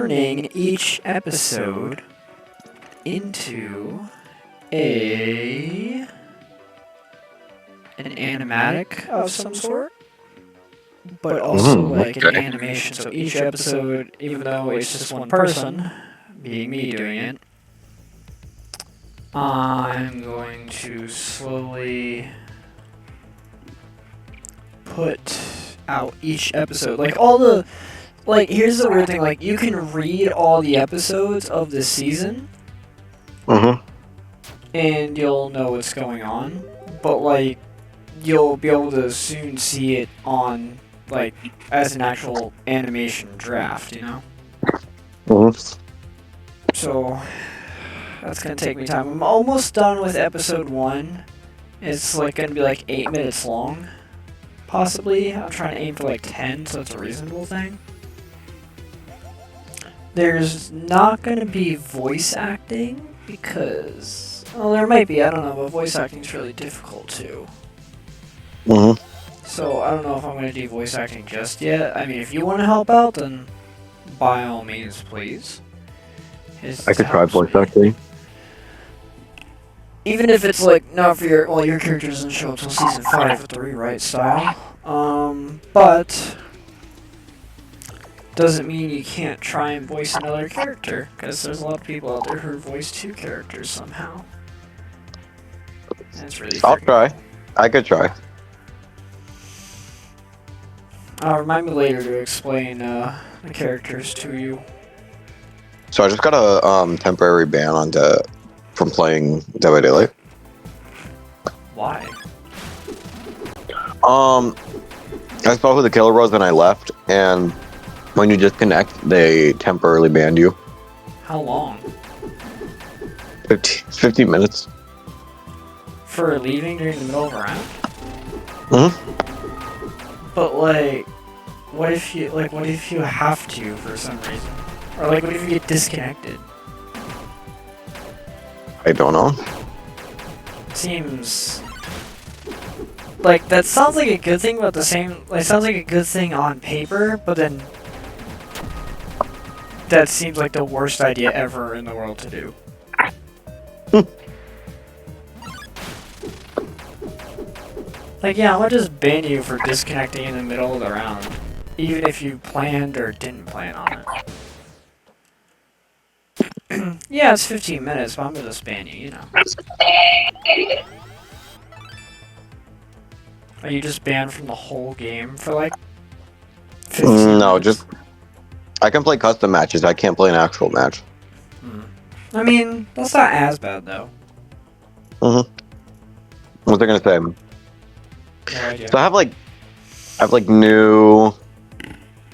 turning each episode into an animatic of some sort, but also like an animation. So each episode, even though it's just one person, being me doing it, I'm going to slowly put out each episode. Here's the weird thing, like, you can read all the episodes of the season, and you'll know what's going on, but, like, you'll be able to soon see it on, like, as an actual animation draft, you know? So, that's gonna take me time. I'm almost done with episode 1. It's, like, gonna be, like, 8 minutes long, possibly. I'm trying to aim for, like, 10, so it's a reasonable thing. There's not gonna be voice acting, because... well, there might be, I don't know, but voice acting's really difficult, too. So, I don't know if I'm gonna do voice acting just yet. I mean, if you want to help out, then by all means, please. I could try voice acting. Even if it's, like, not for your character doesn't show up till season 5 with the rewrite style. But... doesn't mean you can't try and voice another character, because there's a lot of people out there who voice 2 characters somehow. That's really I'll try. I could try. Remind me later to explain the characters to you. So I just got a temporary ban from playing Dead by Daylight. Why? I saw who the killer was and I left, and when you disconnect, they temporarily banned you. How long? 15 minutes. For leaving during the middle of a round? But, like, what if you have to for some reason? Or, like, what if you get disconnected? I don't know. Seems... like, that sounds like a good thing, but sounds like a good thing on paper, but then... that seems like the worst idea ever in the world to do. Like, yeah, I'm gonna just ban you for disconnecting in the middle of the round, even if you planned or didn't plan on it. Yeah, it's 15 minutes, but I'm gonna just ban you, you know. Are you just banned from the whole game for, like, 15 No, minutes? just... I can play custom matches, I can't play an actual match. I mean, that's not as bad, though. What's I gonna say? No idea. So I have like new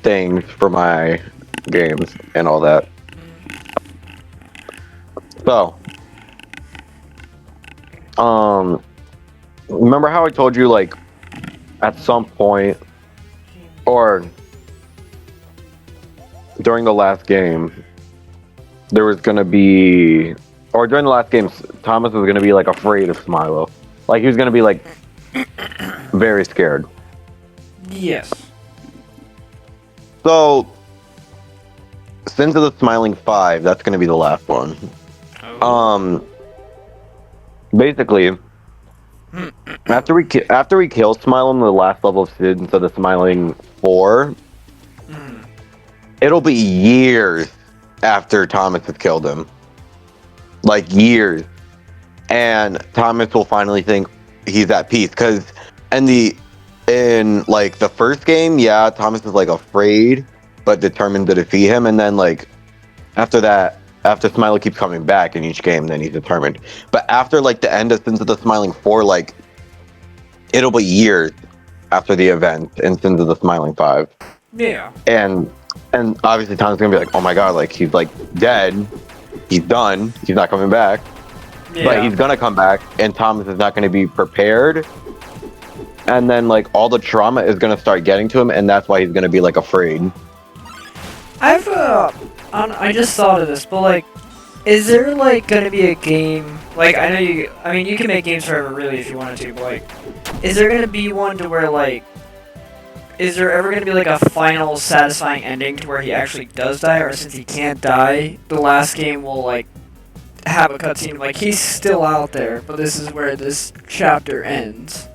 things for my games and all that. So, remember how I told you, like, at some point, or during the last game, there was gonna be, or during the last game, Thomas was gonna be, like, afraid of Smilo. Like, he was gonna be, like, very scared. Yes. So, Sins of the Smiling 5, that's gonna be the last one. Oh. Basically, after we kill Smile on the last level of Sins of the Smiling 4, it'll be years after Thomas has killed him. Like, years. And Thomas will finally think he's at peace, because in like the first game, yeah, Thomas is like afraid but determined to defeat him, and then like after that, after Smiley keeps coming back in each game, then he's determined. But after like the end of Sins of the Smiling 4, like it'll be years after the event in Sins of the Smiling 5. Yeah. And obviously Thomas is gonna be like, oh my god, like he's like dead, he's done, he's not coming back. Yeah. But he's gonna come back, and Thomas is not gonna be prepared. And then, like, all the trauma is gonna start getting to him, and that's why he's gonna be, like, afraid. I just thought of this, but, like, is there, like, gonna be a game, like, you can make games forever, really, if you wanted to, but, like, is there gonna be one to where, like, is there ever going to be like a final satisfying ending to where he actually does die, or since he can't die, the last game will like have a cutscene like he's still out there, but this is where this chapter ends?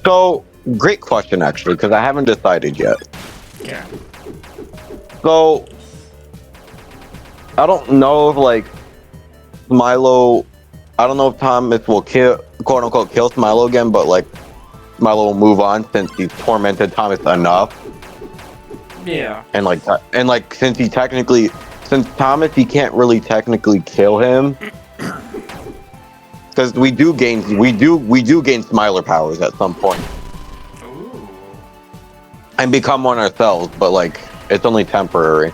So, great question actually, because I haven't decided yet. Okay. So, I don't know if like Milo, I don't know if Thomas will kill, quote unquote, kill Milo again, but like Milo will move on since he's tormented Thomas enough. Yeah. And like since Thomas, he can't really technically kill him because we do gain Smiler powers at some point. Ooh. And become one ourselves, but like it's only temporary.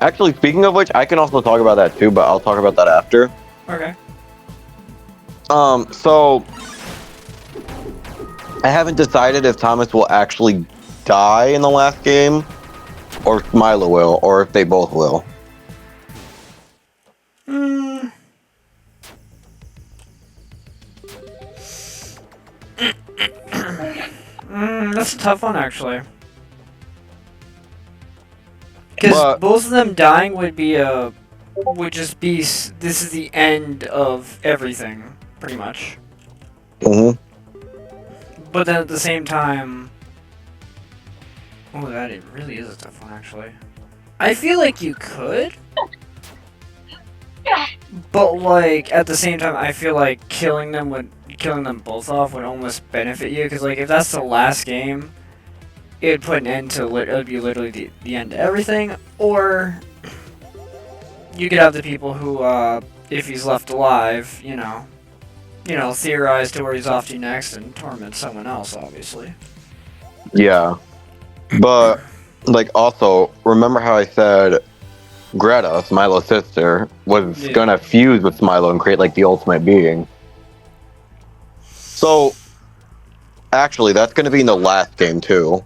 Actually, speaking of which, I can also talk about that too, but I'll talk about that after. Okay. So I haven't decided if Thomas will actually die in the last game, or if Milo will, or if they both will. That's a tough one, actually. Because both of them dying would just be, this is the end of everything, pretty much. Mm-hmm. But then at the same time, oh, it really is a tough one, actually. I feel like you could, but like at the same time, I feel like killing them both off would almost benefit you, because like if that's the last game, it would put an end to it would be literally the end of everything. Or you could have the people who, if he's left alive, you know, theorize to where he's off to next and torment someone else, obviously. Yeah, but like also remember how I said Greta, Smilo's sister, was gonna fuse with Smilo and create like the ultimate being. So actually, that's gonna be in the last game too.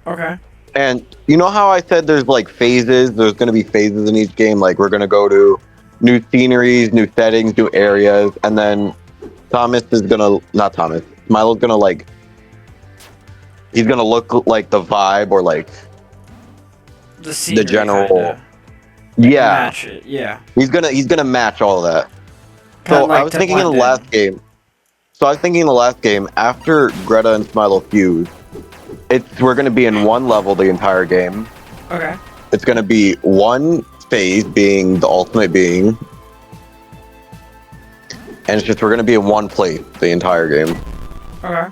Okay. And you know how I said there's like phases? There's gonna be phases in each game. Like we're gonna go to new sceneries, new settings, new areas, and then Smilo's gonna like, he's gonna look like the vibe or like the general kinda, match it. Yeah, he's gonna match all of that. So I was thinking in the last game, after Greta and Smilo fuse, we're gonna be in one level the entire game. Okay. It's gonna be one phase being the ultimate being, and we're gonna be in one place the entire game. Okay.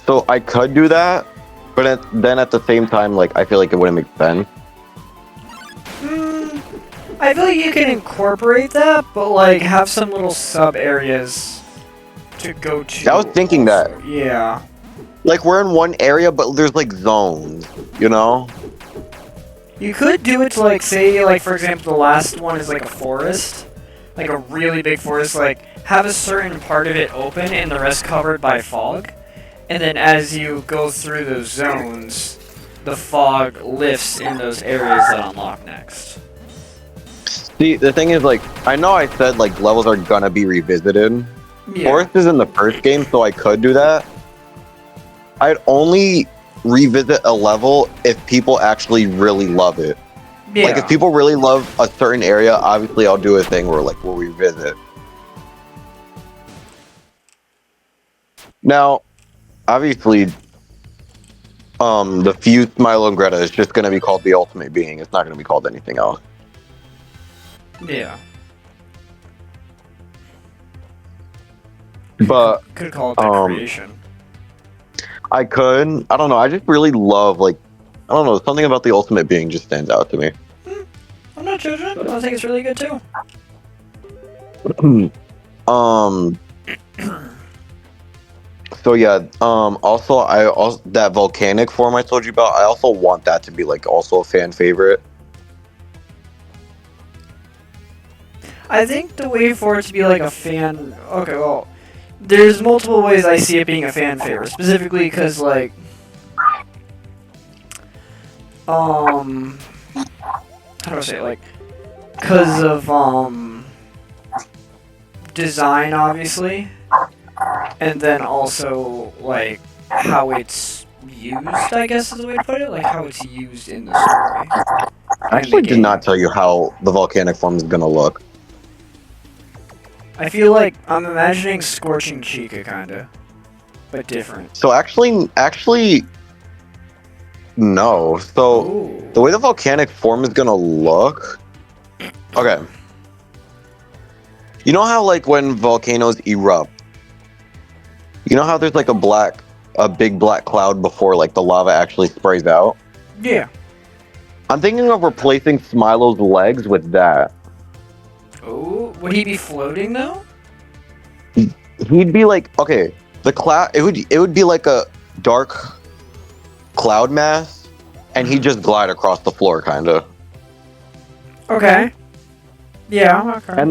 So I could do that, but then at the same time, like I feel like it wouldn't make sense. I feel like you can incorporate that, but like have some little sub areas to go to. I was thinking that. Yeah. Like we're in one area, but there's like zones, you know? You could do it to like, say, like for example, the last one is like a forest. Like a really big forest, like have a certain part of it open and the rest covered by fog. And then as you go through those zones, the fog lifts in those areas that unlock next. See, the thing is, like, I know I said, like, levels are gonna be revisited. Yeah. Forest is in the first game, so I could do that. I'd only revisit a level if people actually really love it. Yeah. Like, if people really love a certain area, obviously I'll do a thing where, like, we'll revisit. Now, obviously, the fused Smilo and Greta is just gonna be called the ultimate being. It's not gonna be called anything else. Yeah. But could call it the creation. I could. I don't know. I just really love, like, I don't know. Something about the ultimate being just stands out to me. I'm not judging. I think it's really good too. So yeah. Also that volcanic form I told you about. I also want that to be like also a fan favorite. I think the way for it to be like a fan... Okay, well, there's multiple ways I see it being a fan favorite. Specifically because, like... How do I say it? Like, because of, design, obviously. And then also, like, how it's used, I guess is the way to put it, like how it's used in the story. I actually did not tell you how the volcanic form is gonna look. I feel like I'm imagining Scorching Chica, kinda, but different. So actually, no. So Ooh. the way the volcanic form is gonna look. Okay. You know how like when volcanoes erupt, you know how there's like a big black cloud before like the lava actually sprays out? Yeah. I'm thinking of replacing Smilo's legs with that. Oh, would he be floating though? He'd be like, okay, the cloud. It would be like a dark cloud mass, and he'd just glide across the floor, kind of. Okay. Yeah. Okay.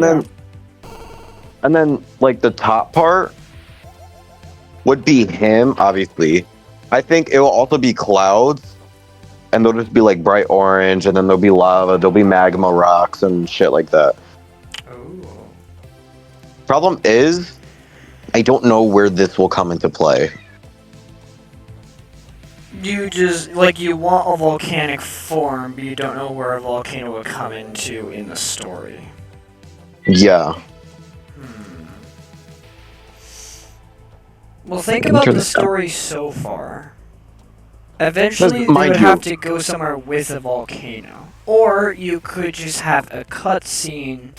And then like the top part would be him, obviously. I think it will also be clouds, and they'll just be like bright orange, and then there'll be lava, there'll be magma rocks and shit like that. Oh. Problem is, I don't know where this will come into play. You just like you want a volcanic form, but you don't know where a volcano will come into in the story. Yeah. Well, think about the story so far. Eventually, they would have to go somewhere with a volcano. Or you could just have a cutscene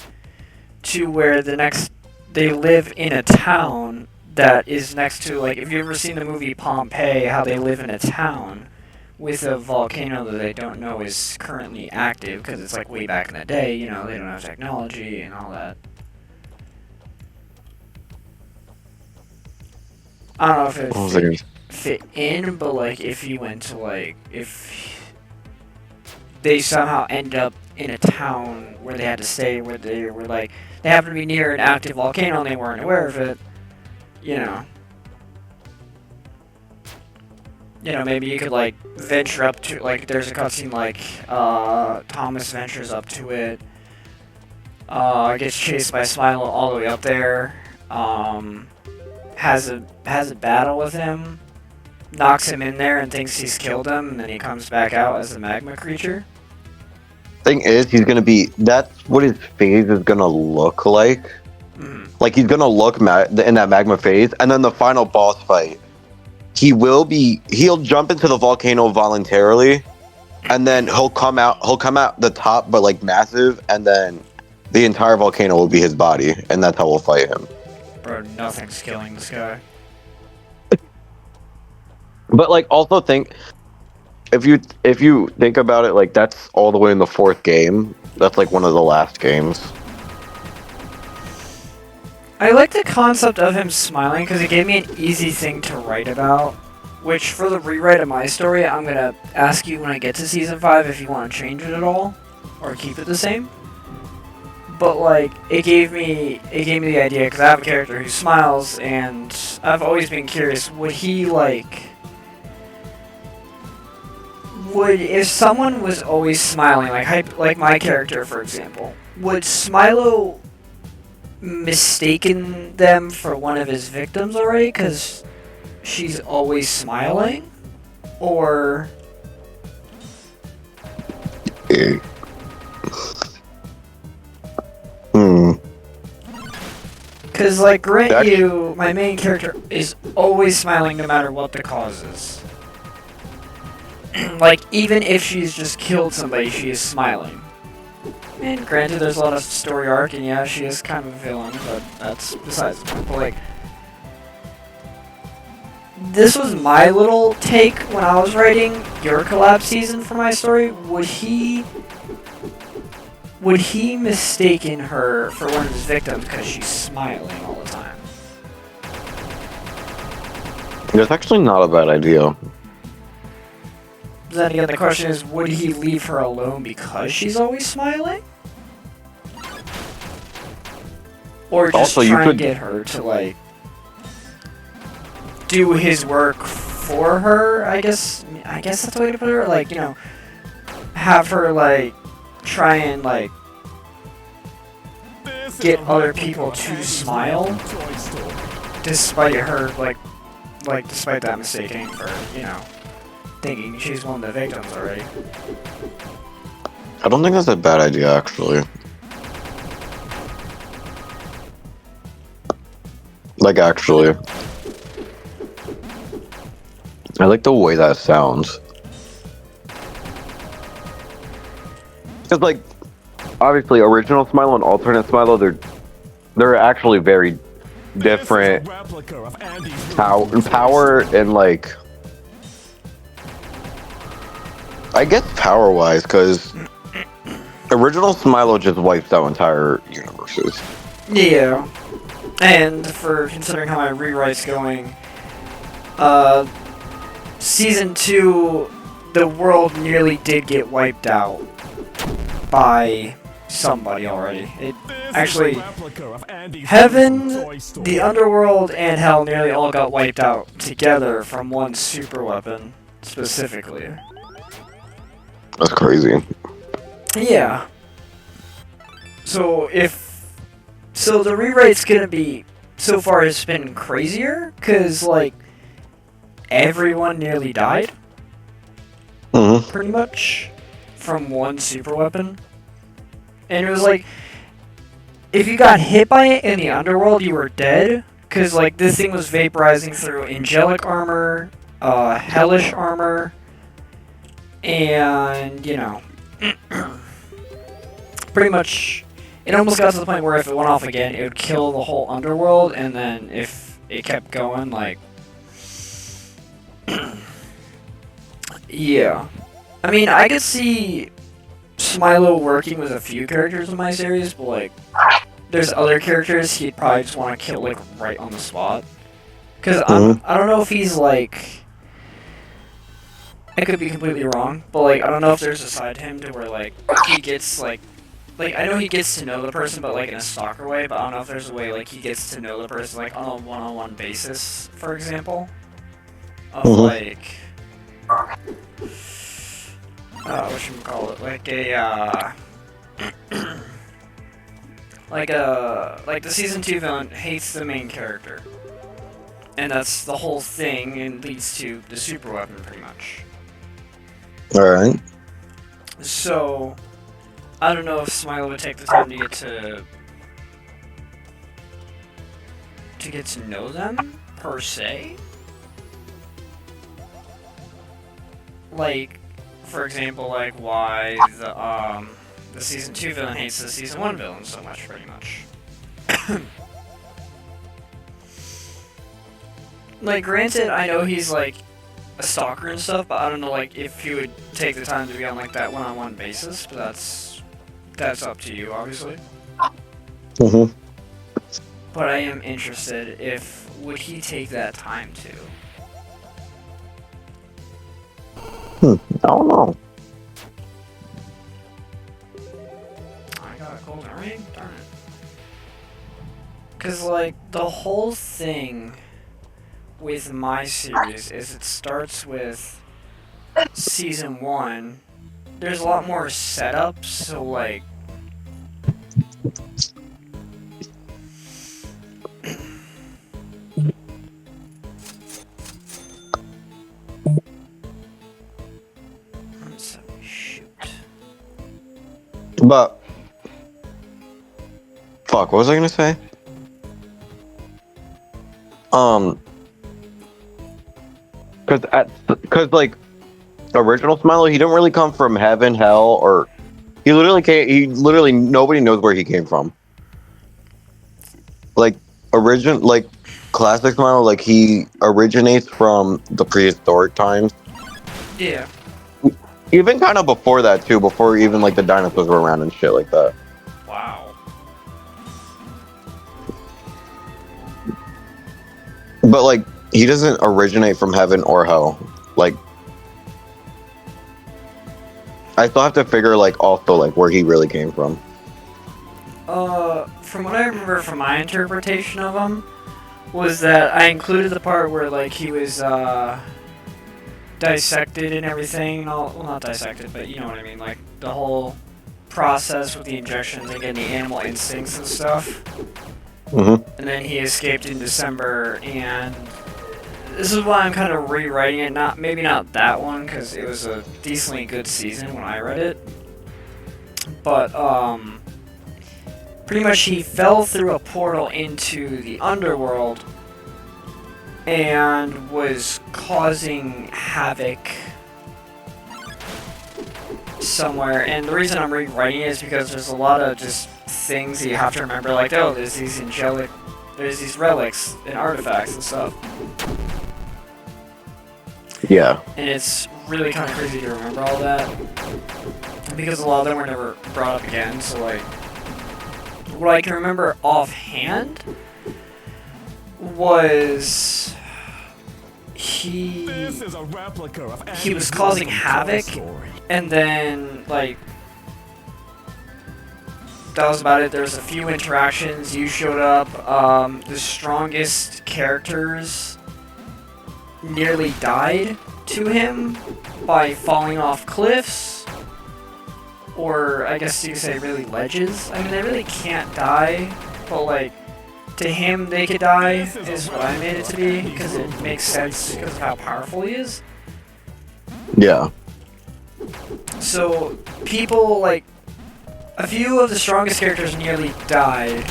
to where they live in a town that is next to, like, if you've ever seen the movie Pompeii, how they live in a town with a volcano that they don't know is currently active, because it's, like, way back in the day, you know, they don't have technology and all that. I don't know if it fit in, but like if you went to like if they somehow end up in a town where they had to stay, where they were like they happened to be near an active volcano and they weren't aware of it, you know, maybe you could like venture up to, like, there's a cutscene like Thomas ventures up to it, gets chased by Smilo all the way up there, has a battle with him, knocks him in there and thinks he's killed him, and then he comes back out as a magma creature. Thing is, that's what his phase is gonna look like. Like, he's gonna look in that magma phase, and then the final boss fight, he'll jump into the volcano voluntarily, and then he'll come out the top, but like massive, and then the entire volcano will be his body, and that's how we'll fight him. Bro, nothing's killing this guy. But like, also think, if you think about it, like, that's all the way in the 4th game. That's like one of the last games. I like the concept of him smiling because it gave me an easy thing to write about. Which, for the rewrite of my story, I'm gonna ask you when I get to season 5 if you want to change it at all or keep it the same. But like, it gave me the idea because I have a character who smiles, and I've always been curious: if someone was always smiling, like my character, for example, would Smilo mistaken them for one of his victims already because she's always smiling, or? Because, like, grant you, my main character is always smiling no matter what the cause is. Like, even if she's just killed somebody, she is smiling. And granted, there's a lot of story arc, and yeah, she is kind of a villain, but that's besides the point. But, like, this was my little take when I was writing your collab season for my story. Would he mistaken her for one of his victims because she's smiling all the time? That's actually not a bad idea. Then again, the question is, would he leave her alone because she's always smiling? Or just try and get her to, like, do his work for her, I guess that's the way to put it, like, you know, have her, like, try and, like, get other people to smile, despite her, like like, despite that mistaking for, you know, thinking she's one of the victims already. I don't think that's a bad idea, actually. Like, actually. I like the way that sounds. Because, like, obviously, original Smilo and alternate Smilo, they're actually very different power and, like, I guess power-wise, because original Smilo just wipes out entire universes. Yeah. And for considering how my rewrite's going, Season 2, the world nearly did get wiped out by somebody already. It actually, Heaven, the Underworld, and Hell nearly all got wiped out together from one super weapon, specifically. That's crazy. Yeah. So the rewrite's gonna be, so far it's been crazier, cause like, everyone nearly died. Pretty much. From one super weapon. And it was like, if you got hit by it in the underworld, you were dead. Cause like, this thing was vaporizing through angelic armor, hellish armor, and, you know, pretty much, it almost got to the point where if it went off again, it would kill the whole underworld, and then if it kept going, like, yeah. I mean, I could see Smilo working with a few characters in my series, but, like, there's other characters he'd probably just want to kill, like, right on the spot. Because I don't know if he's, like, I could be completely wrong, but, like, I don't know if there's a side to him to where, like, he gets, like, I know he gets to know the person, but, like, in a stalker way, but I don't know if there's a way, like, he gets to know the person, like, on a one-on-one basis, for example. Of, like, whatchamacallit, like the Season 2 villain hates the main character. And that's the whole thing, and leads to the super weapon, pretty much. Alright. So, I don't know if Smilo would take the time to get to know them, per se. Like, for example, like why the Season 2 villain hates the Season 1 villain so much, pretty much. Like, granted, I know he's, like, a stalker and stuff, but I don't know, like, if he would take the time to be on, like, that one-on-one basis, but that's up to you, obviously. But I am interested would he take that time to? I don't know. I got a golden ring? Darn it. Cause, like, the whole thing with my series is it starts with Season 1. There's a lot more setup, so, like, But fuck, what was I gonna say? Cause like original Smilo, he didn't really come from heaven, hell, or he literally nobody knows where he came from. Like classic Smilo, like he originates from the prehistoric times. Yeah. Even kind of before that too, before even like the dinosaurs were around and shit like that. Wow. But like he doesn't originate from heaven or hell. Like I still have to figure like also like where he really came from. From what I remember from my interpretation of him was that I included the part where like he was dissected and everything. Well, not dissected, but you know what I mean. Like the whole process with the injections and getting the animal instincts and stuff. And then he escaped in December, and this is why I'm kind of rewriting it. Maybe not that one because it was a decently good season when I read it. But pretty much he fell through a portal into the underworld and was causing havoc somewhere. And the reason I'm rewriting it is because there's a lot of just things that you have to remember, like, oh, there's these relics and artifacts and stuff. Yeah. And it's really kind of crazy to remember all that, because a lot of them were never brought up again, so, like, what I can remember offhand was he was causing havoc, and then, like, that was about it. There was a few interactions. You showed up. The strongest characters nearly died to him by falling off cliffs, or I guess you could say really ledges. I mean, they really can't die, but like, to him they could die is what I made it to be, because it makes sense because of how powerful he is. Yeah. So people, like, a few of the strongest characters nearly died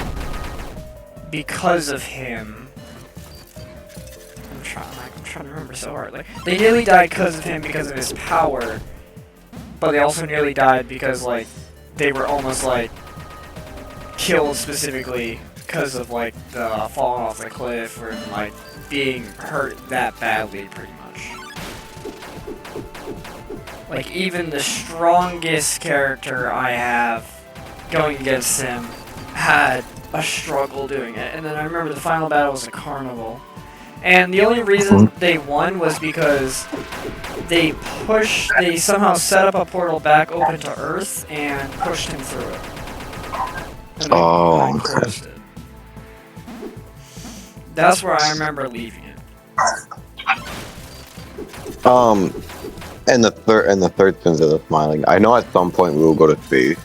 because of him. I'm trying to remember so hard. Like, they nearly died because of him, because of his power, but they also nearly died because, like, they were almost, like, killed specifically because of, like, the falling off the cliff, or, like, being hurt that badly, pretty much. Like, even the strongest character I have going against him had a struggle doing it. And then I remember the final battle was a carnival. And the only reason they won was because they somehow set up a portal back open to Earth and pushed him through it. And they closed it. That's where I remember leaving it. And the third Sins of the Smiling. I know at some point we will go to space.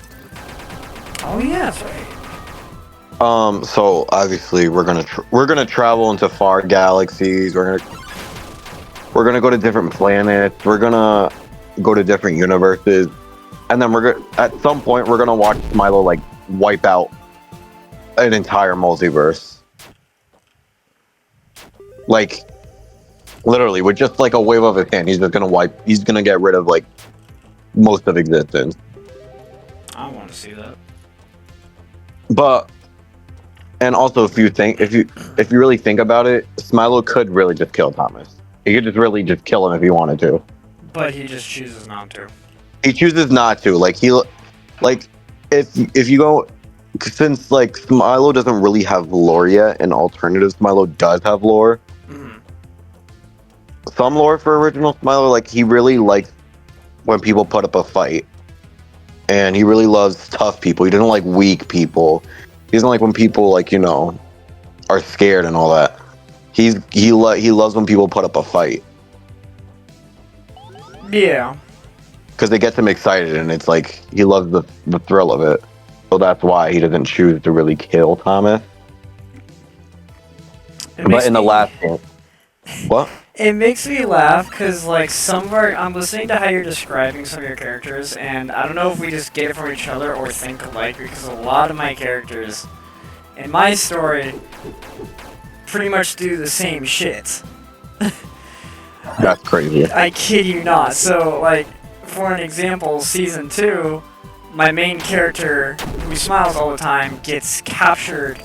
Oh yeah, that's right. So obviously we're gonna travel into far galaxies. We're gonna go to different planets. We're gonna go to different universes, and then at some point we're gonna watch Smilo, like, wipe out an entire multiverse. Like, literally, with just like a wave of his hand, he's gonna get rid of, like, most of existence. I want to see that. But, and also, if you really think about it, Smilo could really just kill Thomas. He could just really just kill him if he wanted to. But he just chooses not to. He chooses not to. Like, if you go, since, like, Smilo doesn't really have lore yet, and alternative Smilo does have lore. Mm-hmm. Some lore for original Smilo, like, he really likes when people put up a fight. And he really loves tough people. He doesn't like weak people. He doesn't like when people, like, you know, are scared and all that. He loves when people put up a fight. Yeah. Because it gets him excited, and it's like, he loves the thrill of it. So that's why he doesn't choose to really kill Thomas. But in the last game... What? It makes me laugh because, like, I'm listening to how you're describing some of your characters, and I don't know if we just get it from each other or think alike, because a lot of my characters in my story pretty much do the same shit. That's crazy. I kid you not. So, like, for an example, Season 2, my main character, who smiles all the time, gets captured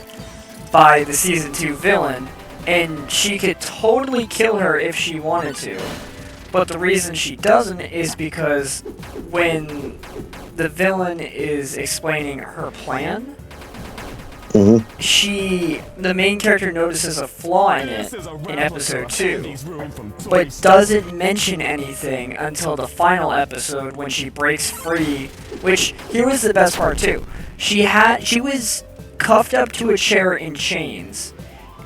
by the Season 2 villain, and she could totally kill her if she wanted to. But the reason she doesn't is because when the villain is explaining her plan, the main character notices a flaw in it in episode 2, but doesn't mention anything until the final episode when she breaks free, which, here was the best part too. She was cuffed up to a chair in chains,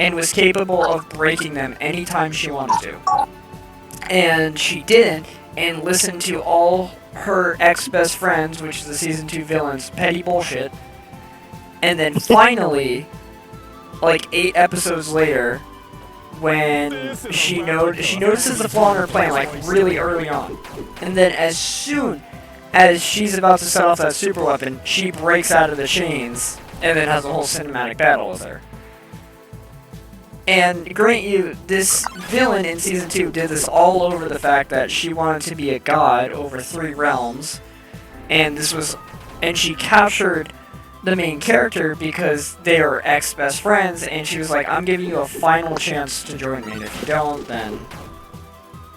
and was capable of breaking them anytime she wanted to. And she didn't, and listened to all her ex-best friends, which is the Season 2 villains, petty bullshit. And then finally, like 8 episodes later, when she notices the flaw in her plan like really early on, and then as soon as she's about to set off that super weapon, she breaks out of the chains and then has a whole cinematic battle with her. And grant you, this villain in Season 2 did this all over the fact that she wanted to be a god over 3 realms, and she captured the main character because they are ex-best friends, and she was like, I'm giving you a final chance to join me, and if you don't, then,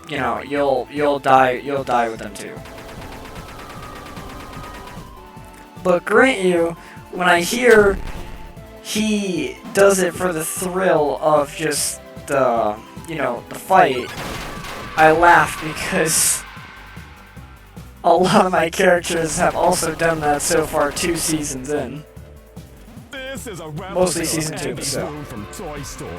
you know, you'll die with them too. But grant you, when I hear he does it for the thrill of just the fight, I laugh because a lot of my characters have also done that so far 2 seasons in. This is a mostly Season 2, but so. From Toy Story.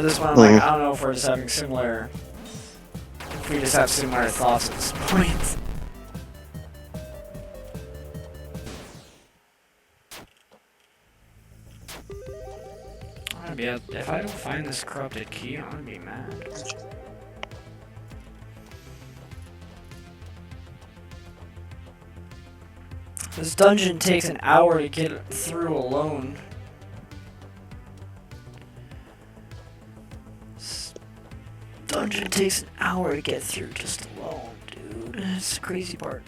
This one, I'm like, I don't know if we're just having similar... If we just have similar thoughts at this point. Yeah, if I don't find this corrupted key, I'm gonna be mad. This dungeon takes an hour to get through alone. This dungeon takes an hour to get through just alone, dude. It's the crazy part.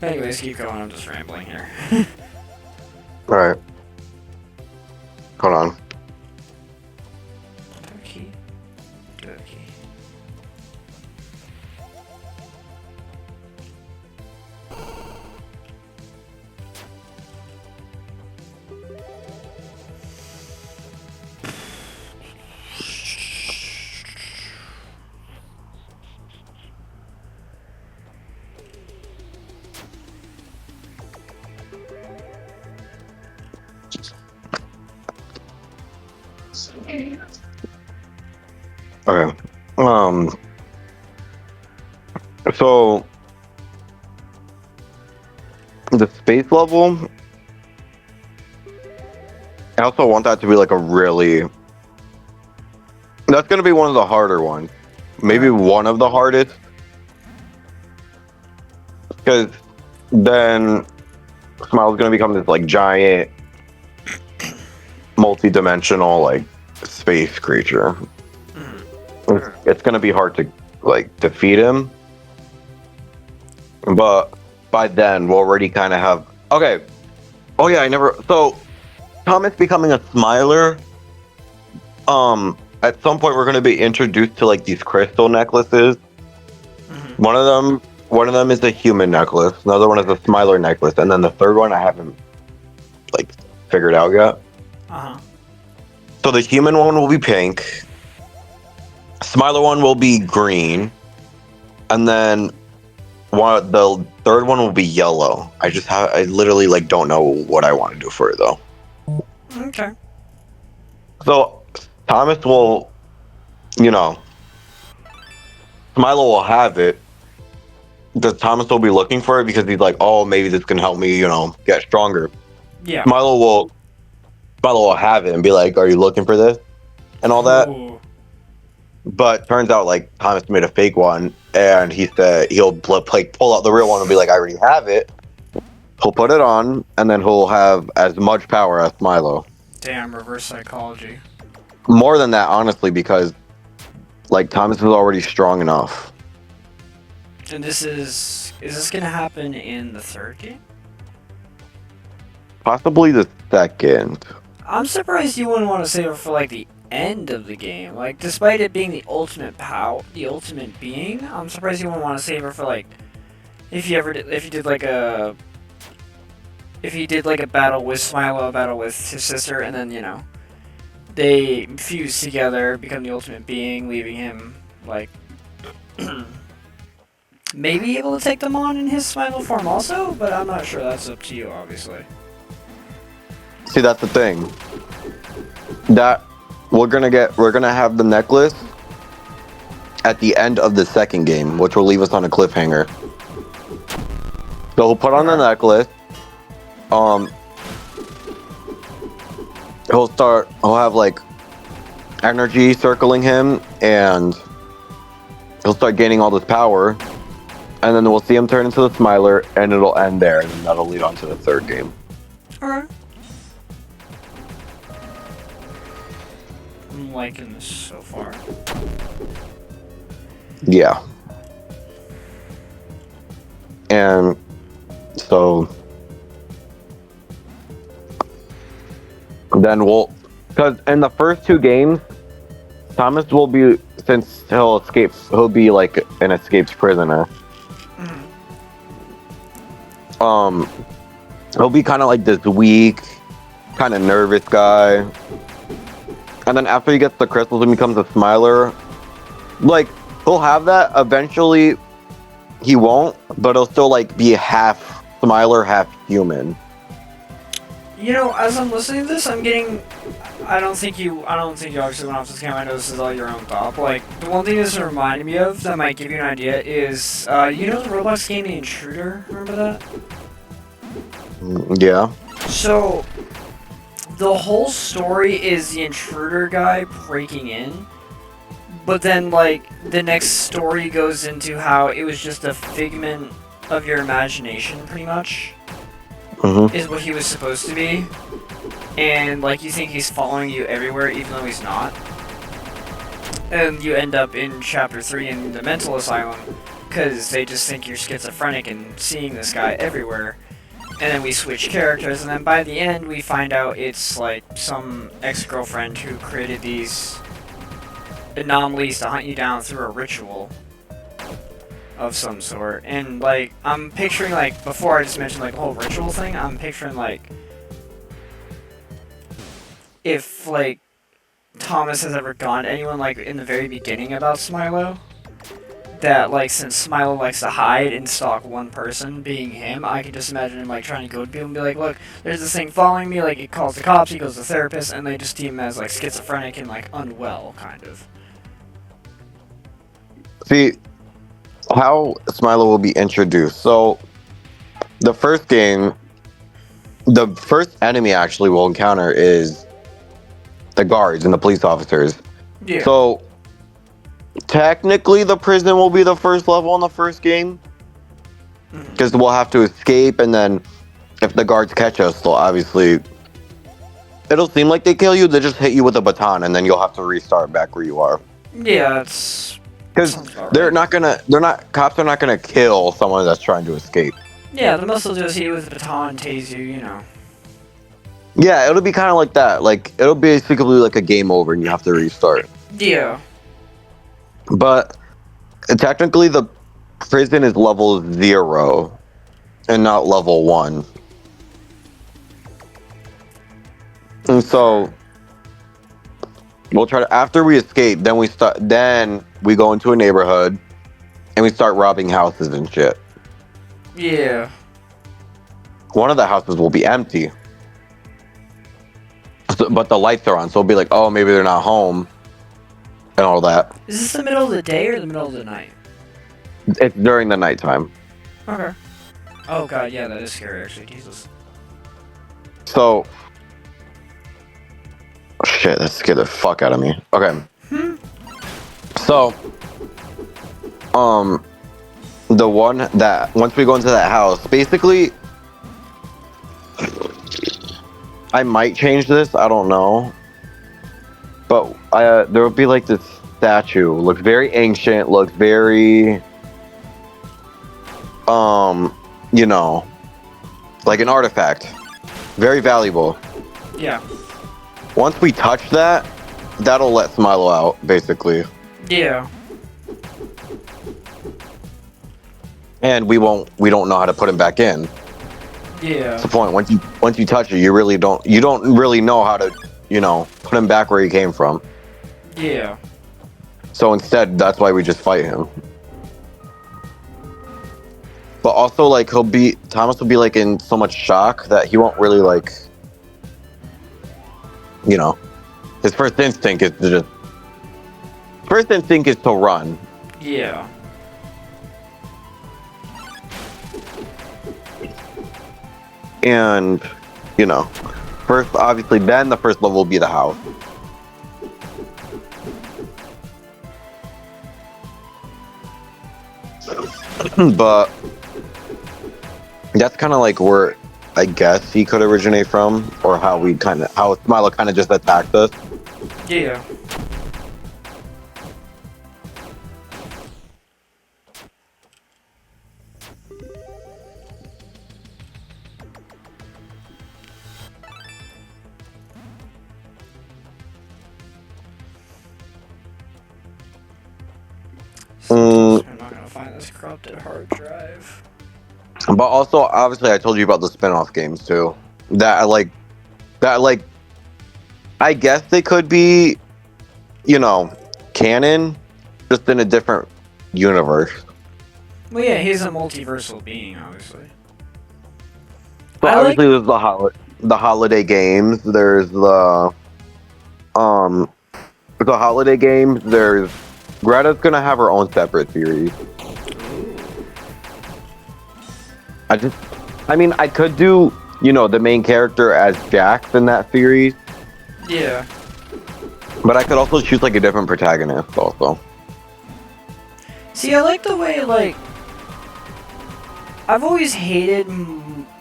Anyways, keep going, I'm just rambling here. Alright. Hold on. Turkey. Okay. So the space level, I also want that to be like a really... That's going to be one of the harder ones. Maybe one of the hardest. Because then Smile's going to become this like giant, multi-dimensional like space creature. It's going to be hard to like defeat him. But by then we'll already kind of have... Okay. Oh yeah, So Thomas becoming a Smiler, at some point we're going to be introduced to like these crystal necklaces. One of them is a human necklace, another one is a Smiler necklace, and then the third one I haven't like figured out yet. So the human one will be pink, Smiler one will be green, and then the third one will be yellow. I literally like don't know what I want to do for it though. Okay. So Thomas will, Smiler will have it because Thomas will be looking for it because he's like, oh, maybe this can help me, get stronger. Yeah. Smiler will have it and be like, are you looking for this? And all that. Ooh. But turns out like Thomas made a fake one and he said he'll pull out the real one and be like, I already have it. He'll put it on and then he'll have as much power as Milo. Damn, reverse psychology. More than that, honestly, because like Thomas is already strong enough. And is this gonna happen in the third game? Possibly the second. I'm surprised you wouldn't want to save it for like the end of the game. Like, despite it being the ultimate being, I'm surprised you wouldn't want to save it for like if you did like a battle with Smilo, a battle with his sister, and then they fuse together, become the ultimate being, leaving him like maybe able to take them on in his Smilo form also, but I'm not sure. That's up to you, obviously. See, that's the thing. That we're gonna have the necklace at the end of the second game, which will leave us on a cliffhanger. So he'll put on the necklace. He'll have like energy circling him, and he'll start gaining all this power, and then we'll see him turn into the Smiler, and it'll end there, and that'll lead on to the third game. Alright. I'm liking this so far. Yeah. And so then because in the first two games, Thomas will be, since he'll be like an escaped prisoner. He'll be kind of like this weak, kind of nervous guy. And then after he gets the crystals and becomes a Smiler, like, he'll have that. Eventually, he won't, but he'll still, like, be half Smiler, half human. You know, as I'm listening to this, I'm getting... I don't think you obviously went off this camera. I know this is all your own thought. But, like, the one thing this reminded me of that might give you an idea is, you know the Roblox game The Intruder? Remember that? Yeah. So, the whole story is the intruder guy breaking in, but then, like, the next story goes into how it was just a figment of your imagination, pretty much, is what he was supposed to be. And, like, you think he's following you everywhere, even though he's not. And you end up in Chapter 3 in the mental asylum, because they just think you're schizophrenic and seeing this guy everywhere. And then we switch characters, and then by the end we find out it's like some ex-girlfriend who created these anomalies to hunt you down through a ritual of some sort. And like, I'm picturing, like, before I just mentioned like the whole ritual thing, I'm picturing like if like Thomas has ever gone to anyone like in the very beginning about Smilo, that, like, since Smilo likes to hide and stalk one person, being him, I can just imagine him, like, trying to go to people and be like, look, there's this thing following me, like, he calls the cops, he goes to the therapist, and they just deem him as, like, schizophrenic and, like, unwell, kind of. See, how Smilo will be introduced. So, the first game, the first enemy actually we'll encounter is the guards and the police officers. Yeah. So, technically, the prison will be the first level in the first game, because we'll have to escape, and then if the guards catch us, they'll obviously... It'll seem like they kill you, they just hit you with a baton, and then you'll have to restart back where you are. Yeah, it's... Because cops are not gonna kill someone that's trying to escape. Yeah, the most they'll do is hit you with a baton and tase you, you know. Yeah, it'll be kind of like that. Like, it'll basically like a game over, and you have to restart. Yeah. But technically, the prison is level 0 and not level 1. And so we'll try to, after we escape, then we go into a neighborhood and we start robbing houses and shit. Yeah. One of the houses will be empty, but the lights are on, so it'll be like, oh, maybe they're not home. And all that. Is this the middle of the day or the middle of the night? It's during the nighttime. Okay. Oh god, yeah, that is scary actually, Jesus. So... Oh, shit, that scared the fuck out of me. Okay. So... The one that... Once we go into that house, basically... I might change this, I don't know. But there will be like this statue. Looks very ancient. Looks very, you know, like an artifact. Very valuable. Yeah. Once we touch that, that'll let Smilo out, basically. Yeah. And we don't know how to put him back in. Yeah. That's the point. Once you touch it, you don't really know how to, you know, put him back where he came from. Yeah. So instead, that's why we just fight him. But also, like, Thomas will be, like, in so much shock that he won't really, like, you know. His first instinct is to run. Yeah. And, you know, first, obviously, then the first level will be the house. But that's kind of like where I guess he could originate from, or how Smilo kind of just attacked us. Yeah. I'm not gonna find this corrupted hard drive. But also, obviously, I told you about the spin-off games too. That I guess they could be, canon, just in a different universe. Well, yeah, he's a multiversal being, obviously. So obviously, there's the holiday games. There's the holiday games. There's Greta's gonna have her own separate series. I could do, the main character as Jax in that series. Yeah. But I could also choose like a different protagonist also. See, I like the way, like, I've always hated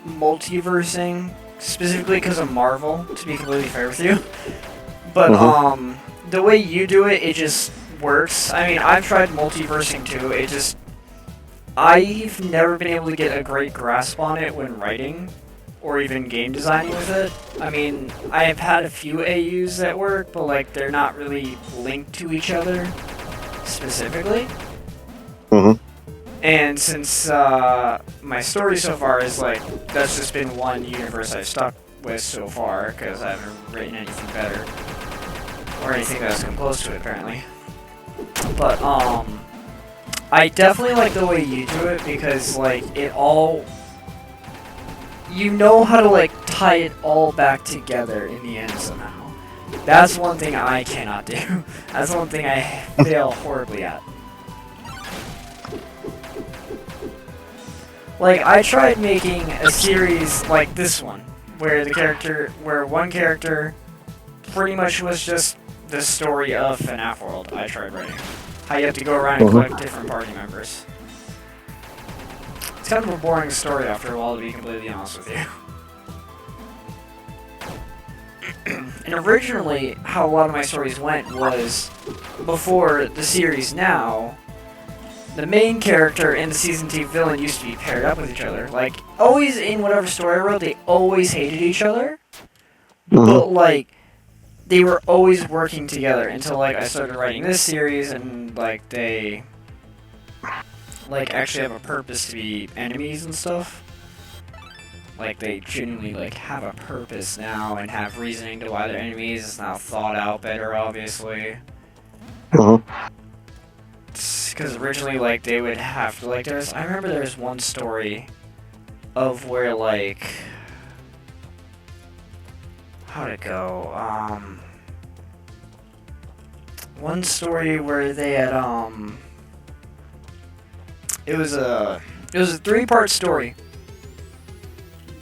multiversing, specifically because of Marvel, to be completely fair with you. But, the way you do it, it just works. I mean, I've tried multiversing too, I've never been able to get a great grasp on it when writing, or even game designing with it. I mean, I have had a few AUs that work, but, like, they're not really linked to each other, specifically. And since my story so far is like, that's just been one universe I've stuck with so far, because I haven't written anything better, or anything that's come close to it, apparently. But, I definitely like the way you do it, because, like, you know how to, like, tie it all back together in the end somehow. That's one thing I cannot do. That's one thing I fail horribly at. Like, I tried making a series like this one, where one character pretty much was just the story of FNAF World. I tried writing. How you have to go around and collect different party members. It's kind of a boring story after a while, to be completely honest with you. And originally, how a lot of my stories went was, before the series now, the main character and the Season 2 villain used to be paired up with each other. Like, always in whatever story I wrote, they always hated each other. But, like, they were always working together until, like, I started writing this series and, like, they, like, actually have a purpose to be enemies and stuff. Like, they genuinely, like, have a purpose now and have reasoning to why they're enemies. It's now thought out better, obviously. Because originally, like, they would have to, like, I remember there was one story of where, like, how'd it go? One story where they had, it was a 3-part story.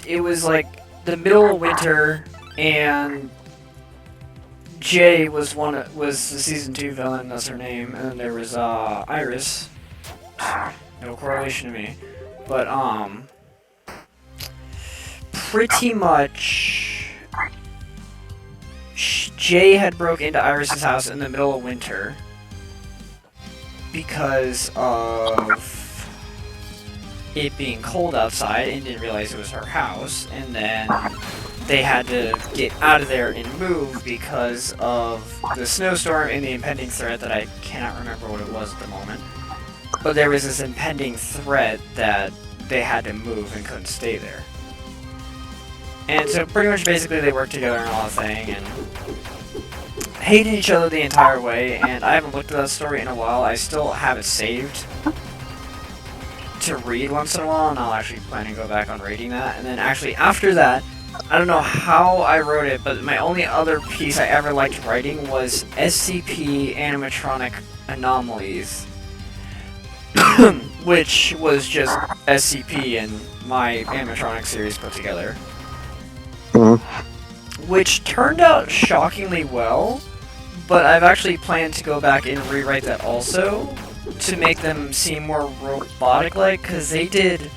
It was, like, the middle of winter, and Jay was the Season 2 villain, that's her name, and then there was, Iris. No correlation to me. But, pretty much, Jay had broke into Iris's house in the middle of winter because of it being cold outside, and didn't realize it was her house, and then they had to get out of there and move because of the snowstorm and the impending threat that I cannot remember what it was at the moment. But there was this impending threat that they had to move and couldn't stay there. And so pretty much basically they worked together on all the thing and hated each other the entire way, and I haven't looked at that story in a while. I still have it saved to read once in a while, and I'll actually plan to go back on reading that. And then actually after that, I don't know how I wrote it, but my only other piece I ever liked writing was SCP animatronic anomalies, which was just SCP and my animatronic series put together. Mhm. Which turned out shockingly well, but I've actually planned to go back and rewrite that also to make them seem more robotic-like, because they did,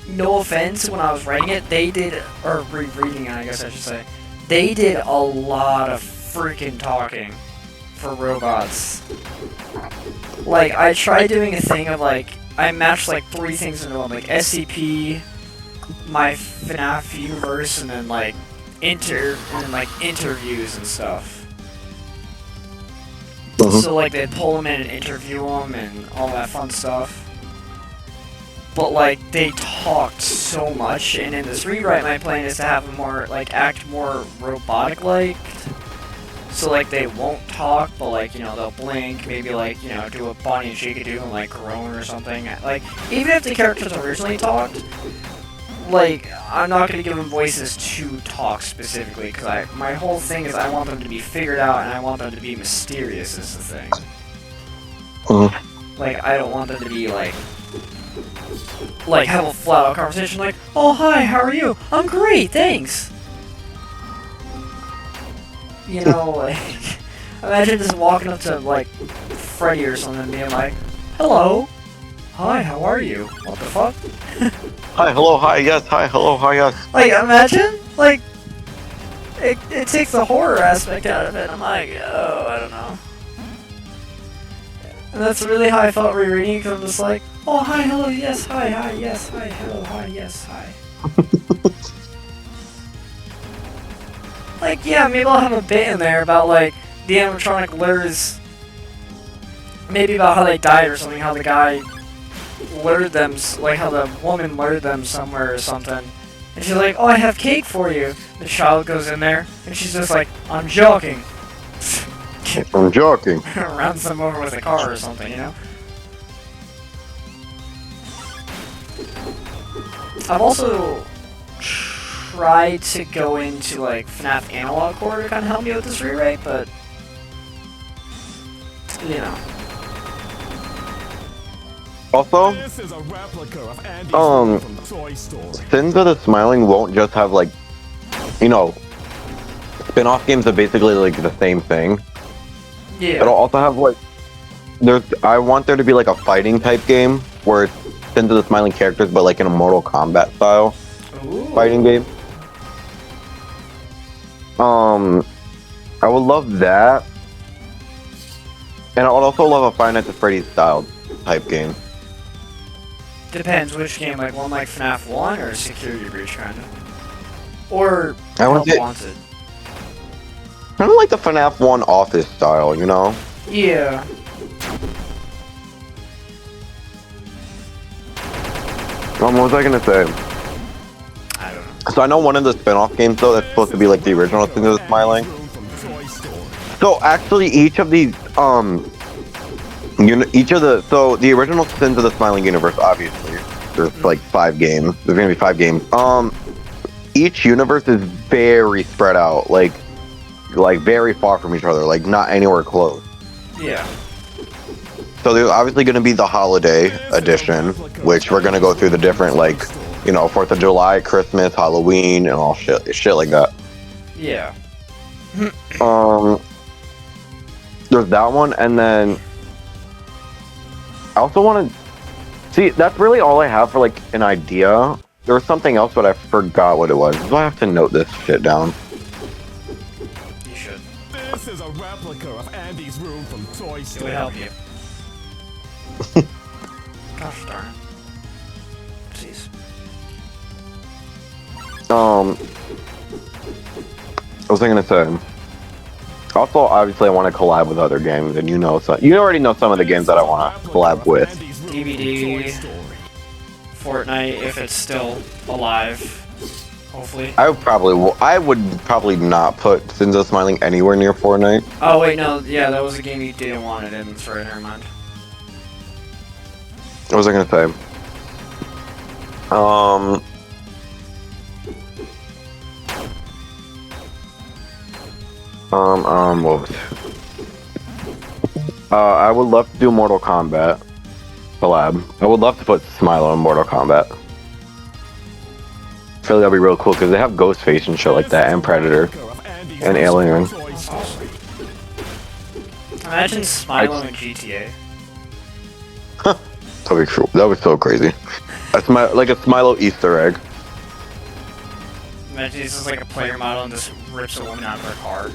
no offense, when I was writing it, they did, or rereading it, I guess I should say, they did a lot of freaking talking for robots. Like, I tried doing a thing of, like, I matched, like, 3 things into one, like, SCP, my FNAF universe, and then, like, interviews and stuff. So, like, they'd pull them in and interview them and all that fun stuff. But, like, they talked so much, and in this rewrite, my plan is to have them more, like, act more robotic-like. So, like, they won't talk, but, like, you know, they'll blink, maybe, like, you know, do a Bonnie and Chickadoo and, like, groan or something. Like, even if the characters originally talked, like, I'm not going to give them voices to talk specifically, because my whole thing is I want them to be figured out, and I want them to be mysterious is the thing. Like, I don't want them to be, like, have a flat-out conversation like, "Oh, hi, how are you? I'm great, thanks." You know, like, imagine just walking up to, like, Freddy or something and being like, "Hello. Hi, how are you? What the fuck?" Hi, hello, hi, yes, hi, hello, hi, yes. Like, imagine, like, it takes the horror aspect out of it. I'm like, oh, I don't know. And that's really how I felt rereading, because I'm just like, oh, hi, hello, yes, hi, yes, hi, hello, hi, yes, hi. Like, yeah, maybe I'll have a bit in there about, like, the animatronic lures, maybe about how they died or something, how the guy lured them, like how the woman lured them somewhere or something. And she's like, oh, I have cake for you. The child goes in there, and she's just like, I'm joking. I'm joking. Runs them over with a car or something, you know? I've also tried to go into, like, FNAF Analog Core to kind of help me with this rewrite, but, you know. Also, This is a replica of Andy's room from Toy Story. Sins of the Smiling won't just have, like, you know, spin-off games are basically, like, the same thing. Yeah. It'll also have, like, I want there to be, like, a fighting type game where it's Sins of the Smiling characters, but, like, in a Mortal Kombat style fighting game. I would love that. And I would also love a Five Nights at Freddy's style type game. Depends which game, like one like FNAF 1 or Security Breach, kind of. Or I want Help it- Wanted. Kind of like the FNAF 1 Office style, you know? Yeah. What was I gonna say? I don't know. So I know one of the spin-off games though that's supposed to be like the original Sins of the Smiling. So actually, each of these so the original Sins of the Smiling universe, obviously, there's like 5 games. There's gonna be 5 games. Each universe is very spread out, like very far from each other, like not anywhere close. Yeah. So there's obviously gonna be the holiday edition, which we're gonna go through the different, like, you know, 4th of July, Christmas, Halloween, and all shit like that. Yeah. There's that one, and then I also want to see. That's really all I have for like an idea. There was something else, but I forgot what it was. So I have to note this shit down. You should. This is a replica of Andy's room from Toy It Story. would help you. Gosh darn it. Jeez. What was I gonna say? Also, obviously, I want to collab with other games, and you already know some of the games that I want to collab with. DVD. Fortnite, if it's still alive. Hopefully. I would probably not put Sins of Smiling anywhere near Fortnite. Oh wait, no, yeah, that was a game you didn't want it in. Sorry, never mind. What was I gonna say? What was I would love to do Mortal Kombat collab. I would love to put Smilo in Mortal Kombat. I feel like that'd be real cool because they have Ghostface and shit like that, and Predator, and Alien. Awesome. Imagine Smilo in GTA. That'd be cool. That was so crazy. Like a Smilo Easter egg. Imagine this is like a player model and just rips a woman out of her car.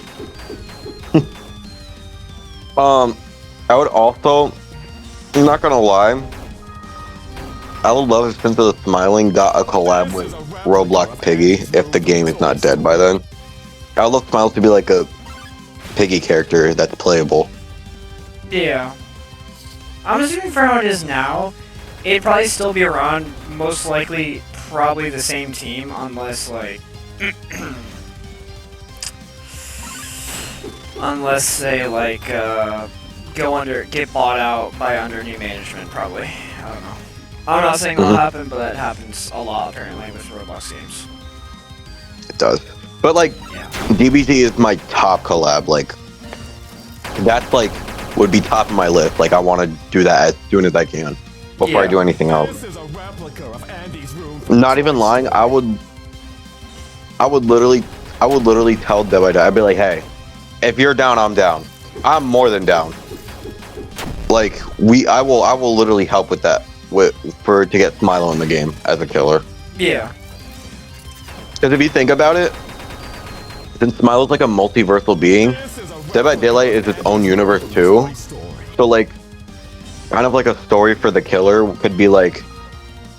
I would also, I'm not gonna lie, I would love if Since of the Smiling got a collab with Roblox Piggy if the game is not dead by then. I would love Smiles to be like a Piggy character that's playable. Yeah. I'm assuming for how it is now, it'd probably still be around, most likely probably the same team, unless like unless they like get bought out by under new management, probably. I don't know. I'm not saying that'll happen, but that happens a lot apparently with Roblox games. It does. But like, Yeah. DBZ is my top collab. Like, that's like would be top of my list. Like, I want to do that as soon as I can before I do anything else. This is a replica of Andy's room. Not even lying. I would literally tell Dead by Day. I'd be like, hey, if you're down, I'm down. I'm more than down. Like, I will literally help with that to get Smilo in the game as a killer. Yeah. Because if you think about it, since Smilo's like a multiversal being, Dead by Daylight is its own universe too. So like, kind of like a story for the killer could be like,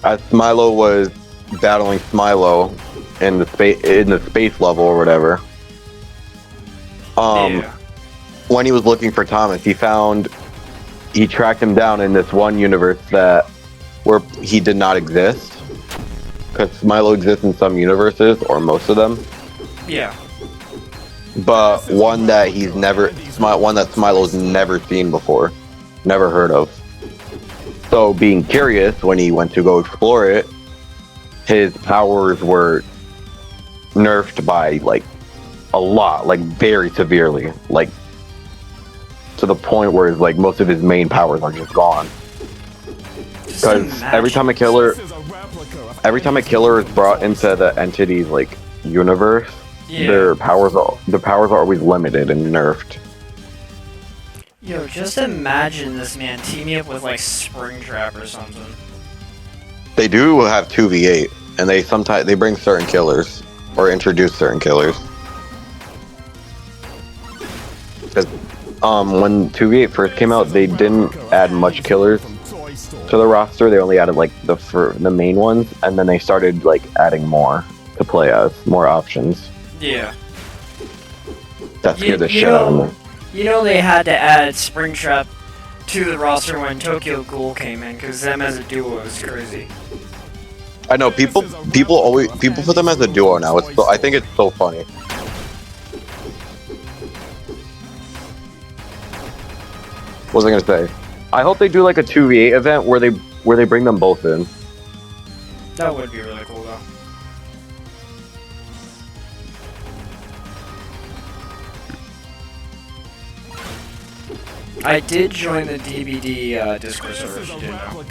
as Smilo was battling Smilo in the space level or whatever. When he was looking for Thomas, he tracked him down in this one universe where he did not exist. Because Smilo exists in some universes, or most of them. Yeah. But one that Smilo's never seen before, never heard of. So being curious, when he went to go explore it, his powers were nerfed by like a lot, like very severely, like to the point where like most of his main powers are just gone. Because every time a killer is brought into the entity's like universe, their powers are always limited and nerfed. Yo, just imagine this man teaming up with like Springtrap or something. They do have 2v8, and they bring certain killers or introduce certain killers. Because when 2v8 first came out, they didn't add much killers to the roster. They only added like the main ones, and then they started like adding more to play as, more options. Yeah. That scared the shit out of me. You know they had to add Springtrap to the roster when Tokyo Ghoul came in, because them as a duo is crazy. I know people put them as a duo now. I think it's so funny. What was I gonna say? I hope they do like a 2v8 event where they bring them both in. That would be really cool though. I did join the DBD Discord server, if you didn't know.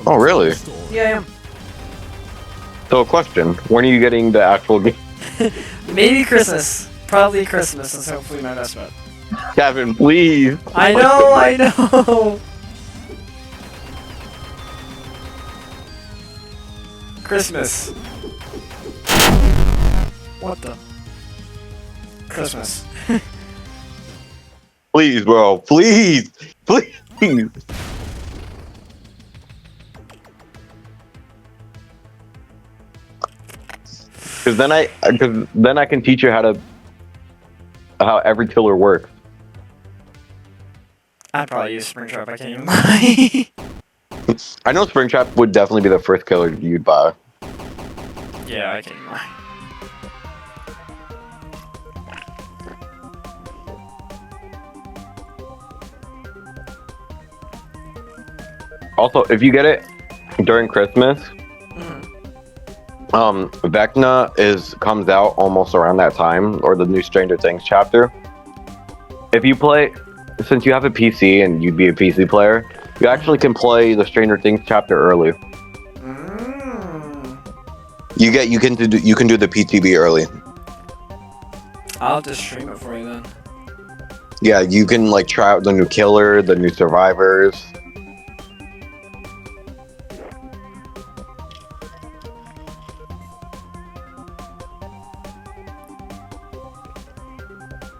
Oh, really? Yeah, I am. So, question: when are you getting the actual game? Maybe Christmas. Probably Christmas is hopefully my best bet. Kevin, please. I know. Christmas. What the? Christmas. Please, bro. Please. Please. Because then I can teach you how every killer works. I'd probably use Springtrap, I can't even lie. I know Springtrap would definitely be the first killer you'd buy. Yeah, I can't even lie. Also, if you get it during Christmas, Vecna comes out almost around that time, or the new Stranger Things chapter. if you play, since you have a PC and you'd be a PC player, you actually can play the Stranger Things chapter early. You can do the PTB early. I'll have to stream it for you then. Yeah, you can like try out the new killer, the new survivors.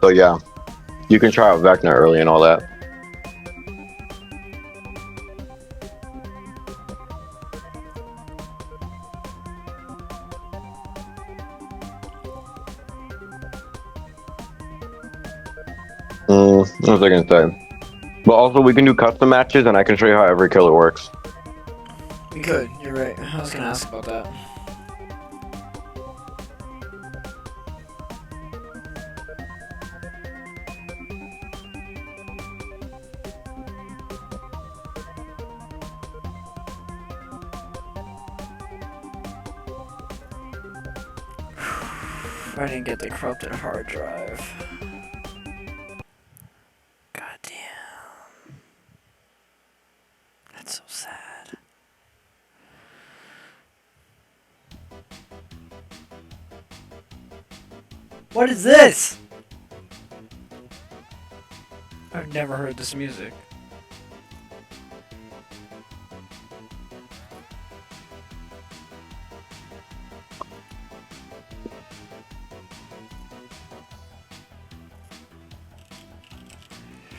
So yeah, you can try out Vecna early and all that. What was I gonna say? But also, we can do custom matches, and I can show you how every killer works. We could, you're right. I was gonna ask about that. I didn't get the corrupted hard drive. God damn. That's so sad. What is this? I've never heard this music.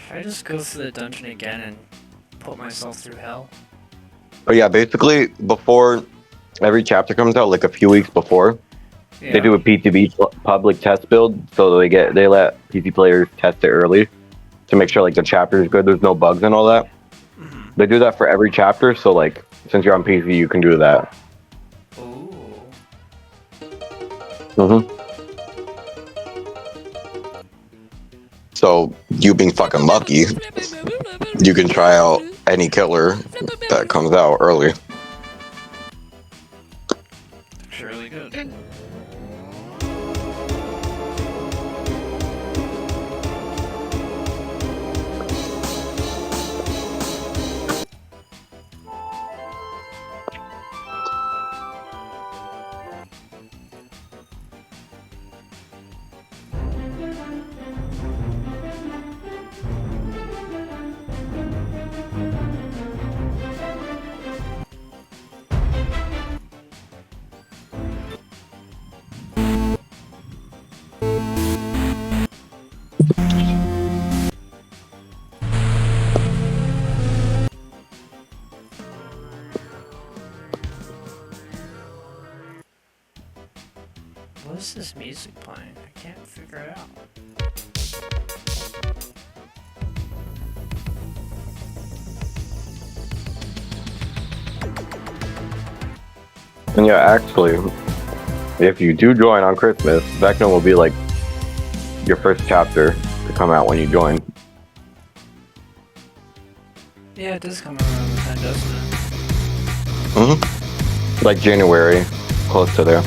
Should I just go through the dungeon again and put myself through hell? But yeah, basically, before every chapter comes out, like a few weeks before, they do a PTB public test build, so they let PC players test it early to make sure like the chapter is good. There's no bugs and all that. They do that for every chapter, so like since you're on PC, you can do that. Ooh. So you being fucking lucky, you can try out any killer that comes out early. It's really good. What is this music playing? I can't figure it out. And yeah, actually, if you do join on Christmas, Vecna will be like your first chapter to come out when you join. Yeah, it does come around then, doesn't it? Like January, close to there.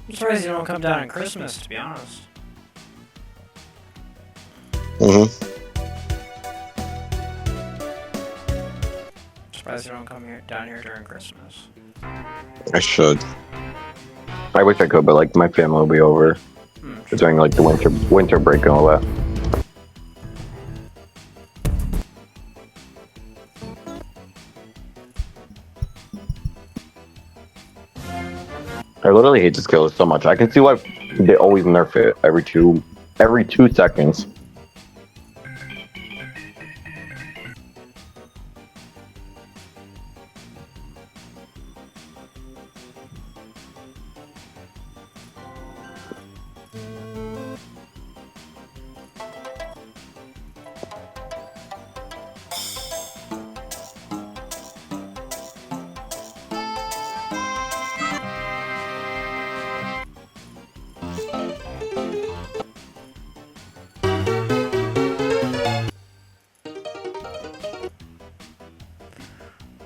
I'm surprised you don't come down on Christmas, to be honest. Surprised you don't come down here during Christmas. I should. I wish I could, but like my family will be over during like the winter break and all that. I literally hate this killer so much. I can see why they always nerf it every 2 seconds.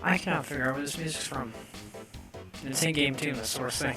I cannot figure out where this music's from. It's in game too, the source thing.